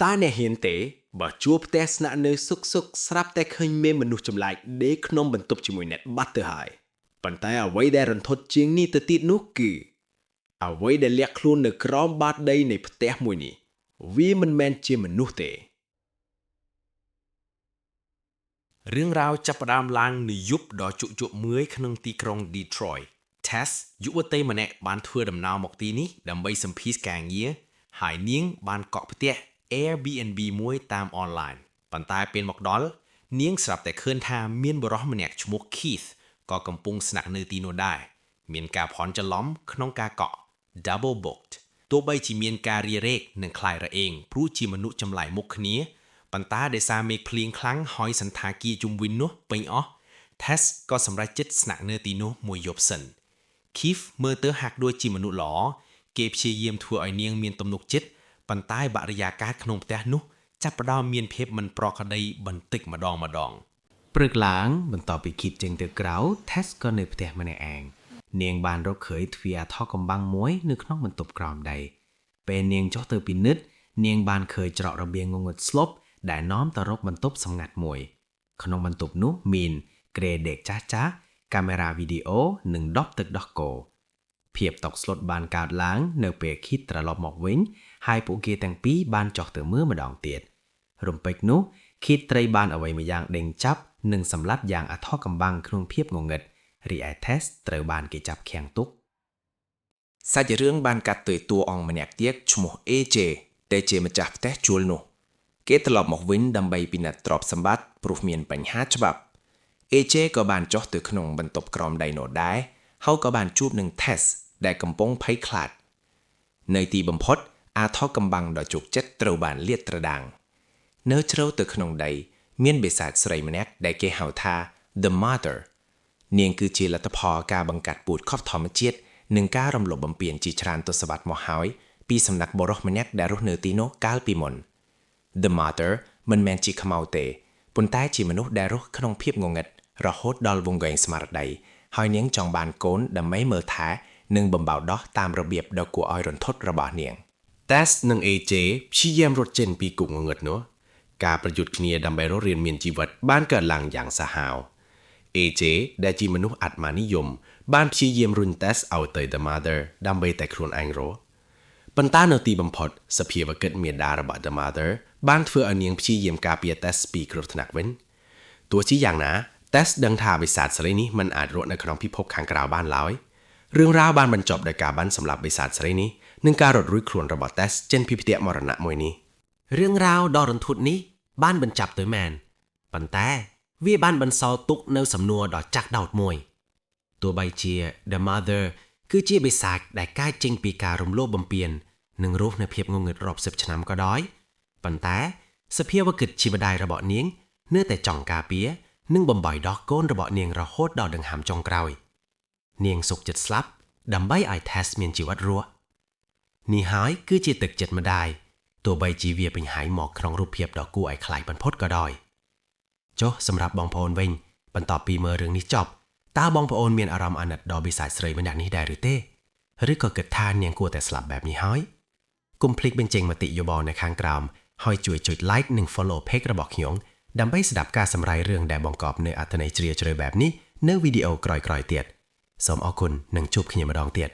តាអ្នកហ៊ានទេបើជួបផ្ទះស្នាក់នៅសុកស្រាប់តែឃើញមានមនុស្សចម្លែកដេកក្នុងបន្ទប់ជាមួយអ្នកបាត់ទៅហើយប៉ុន្តែអ្វីដែលរន្ធត់ជាងនេះទៅទៀតនោះគឺអ្វីដែលលាក់ខ្លួននៅក្រោមបាតដីនៃផ្ទះមួយនេះវាមិនមែនជាមនុស្សទេរឿងរ៉ាវចាប់ផ្ដើមឡើងនៅយប់ដ៏ជក់ជក់មួយក្នុងទីក្រុង Detroit Tess យុវតីម្នាក់បានធ្វើដំណើរមកទីនេះដើម្បីសម្ភាសន៍ការងារហើយនាងបានកក់ផ្ទះ Airbnb មួយតាមអនឡាញប៉ុន្តែពេលមកដល់នាងស្រាប់តែឃើញថាមានបុរសម្នាក់ឈ្មោះ Keith ក៏កំពុងស្នាក់នៅទីនោះដែរមានការភ័ន្តច្រឡំក្នុងការកក់ double booked ទោះបីជាមានការរារែកនិងខ្លាចរអេងព្រោះជាមនុស្សចម្លែកមុខគ្នាប៉ុន្តែដោយសារមេឃភ្លៀងខ្លាំងហើយសន្តាគារជុំវិញនោះពេញអស់ Tess ក៏សម្រេចចិត្តស្នាក់នៅទីនោះមួយយប់សិន Keith មើលទៅហាក់ដូចជាមនុស្សល្អគេព្យាយាមធ្វើឲ្យនាងមានទំនុកចិត្តប៉ុន្តែបរិយាកាសក្នុងផ្ទះនោះចាប់ផ្ដើមមានភាពមិនប្រក្រតីបន្តិចម្ដងព្រឹកឡើងបន្ទាប់ពី Keith ចេញទៅក្រៅ Tess ក៏នៅផ្ទះម្នាក់ឯងនាងបានរកឃើញទ្វារថកំបាំងមួយនៅក្នុងបន្ទប់ក្រោមដីពេលនាងចុះទៅពិនិត្យនាងបានឃើញច្រករបៀងងងឹតស្លុបដែលនាំទៅរកបន្ទប់សម្ងាត់មួយក្នុងបន្ទប់នោះមានក្រែដេកចាស់ៗកាមេរ៉ាវីដេអូនិងដបទឹកដោះគោភាពតក់ស្លុតបានកើតឡើងនៅពេល Keith ត្រឡប់មកវិញហើយពួកគេទាំងពីរបានចុះទៅមើលម្ដងទៀតរំពេចនោះ Keith ត្រូវបានអ្វីមួយយ៉ាងដេញចាប់និងសម្លាប់យ៉ាងអធិកកំបាំងក្នុងភាពងងឹតរីឯ Tess ត្រូវបានគេចាប់ឃាំងទុកសាច់រឿងបានកាត់ទៅតួអង្គម្នាក់ទៀតឈ្មោះ AJ ដែលជាម្ចាស់ផ្ទះជួលនោះគេត្រឡប់មកវិញដើម្បីពិនិត្យទ្រព្យសម្បត្តិព្រោះមានបញ្ហាច្បាប់ AJ ក៏បានចុះទៅក្នុងបន្ទប់ក្រោមដីនោះដែរហើយក៏បានជួបនឹង Tess ដែលកំពុងភ័យខ្លាចនៅទីបំផុតអាថោកំបាំងដ៏ជោគចិត្តត្រូវបានលាតត្រដាងនៅជ្រៅទៅក្នុងដីមានបិសាចស្រីម្នាក់ដែលគេហៅថា The Mother នាងគឺជាលទ្ធផលការបង្កាត់ពូជខុសធម្មជាតិនិងការរំលោភបំពានជាច្រើនទសវត្សរ៍មកហើយពីសំណាក់បុរសម្នាក់ដែលរស់នៅទីនោះកាលពីមុន The Mother មិនមែនជាខ្មោចទេប៉ុន្តែជាមនុស្សដែលរស់ក្នុងភាពងងឹតរហូតដល់វង្វេងស្មារតីហើយនាងចង់បានកូនដើម្បីមើលថែនិងបំបៅដោះតាមរបៀបដ៏គួរឲ្យរន្ធត់របស់នាង Tess និង AJ ព្យាយាមរត់ចេញពីគុកងងឹតនោះការប្រយុទ្ធគ្នាដើម្បីរស់រានមានជីវិតបានកើតឡើងយ៉ាងសាហាវ AJ ដែលជាមនុស្សអាត្មានិយមបានព្យាយាមរុញ Tess ឲ្យទៅ The Mother ដើម្បីតែខ្លួនឯងរស់ប៉ុន្តែនៅទីបំផុតសភាវកិច្ចមាតារបស់ The Mother បានធ្វើឲ្យនាងព្យាយាមការពារ Tess ពីគ្រោះថ្នាក់វិញទោះជាយ៉ាងណា Tess ដឹងថាបិសាចស្រីនេះមិនអាចរស់នៅក្នុងពិភពខាងក្រៅបានឡើយរឿងរ៉ាវបានបញ្ចប់ដោយការបានសម្លាប់បិសាចស្រីនេះនិងការរត់រួចខ្លួនរបស់ Tess ចេញពីផ្ទះមរណៈមួយនេះរឿងរ៉ាវដ៏រន្ធត់នេះបានបញ្ចប់ទៅមែនប៉ុន្តែវាបានបន្សល់ទុកនៅសំណួរដ៏ចាស់ដោតមួយទោះបីជា The Mother គឺជាបិសាចដែលកើតចេញពីការរំលោភបំពាននិងរស់នៅភាពងងឹតរាប់សិបឆ្នាំក៏ដោយប៉ុន្តែសភាវកិច្ចជាម្ដាយរបស់នាងនៅតែចង់ការពារនិងបំបីដោះកូនរបស់នាងរហូតដល់ដង្ហើមចុងក្រោយនាងសុខចិត្តស្លាប់ដើម្បីឲ្យ Tess មានជីវិតរស់នេះហើយគឺជាទឹកចិត្តម្ដាយទោះបីជាវាបង្ហាញមកក្នុងរូបភាពដ៏គួរឲ្យខ្លាចបំផុតក៏ដោយចុះសម្រាប់បងប្អូនវិញបន្ទាប់ពីមើលរឿងនេះចប់តើបងប្អូនមានអារម្មណ៍អាណិតដល់បិសាចស្រីម្នាក់នេះដែរឬទេឬក៏គិតថានាងគួរតែស្លាប់បែបនេះហើយកុំភ្លេចបញ្ចេញមតិយោបល់នៅខាងក្រោមហើយជួយចុច like និង follow page របស់ខ្ញុំដើម្បីស្ដាប់ការសម្រាយរឿងដែលបង្កប់នូវអត្ថន័យជ្រាលជ្រៅបែបនេះនៅវីដេអូក្រោយៗទៀតសូមអរគុណនិងជួបគ្នាម្ដងទៀត